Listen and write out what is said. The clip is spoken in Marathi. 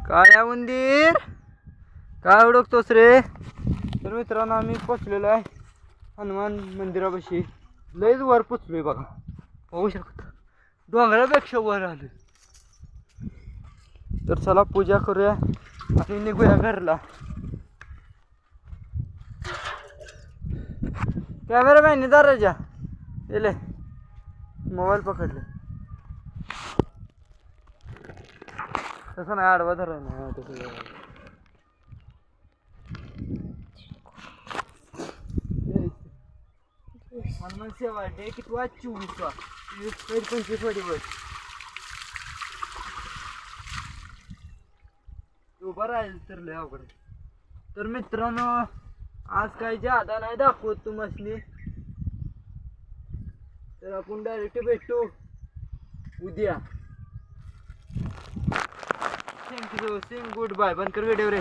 काळ्या उंदीर काय ओळखतोस रे? तर मित्रांनो आम्ही पोचलेलो आहे हनुमान मंदिरापाशी. लयच वर पोचलोय बघा, होऊ शकत डोंगरापेक्षा वर आलो. तर चला पूजा करूया आणि निघूया घरला. कॅमेरामॅनने दाराच्या दिले मोबाईल पकडले. तसं नाही आडवा धरा नाही तसं. हनुमान सेवा डे किती वाज 24 25 दिवस उभा राहील तर लय अवघड. तर मित्रांनो आज काही जादा नाही दाखवत तुम्हाला, तर आपण डायरेक्ट भेटू उद्या. थँक्यू सिंग गुड बाय. बंद कर व्हिडिओ रे.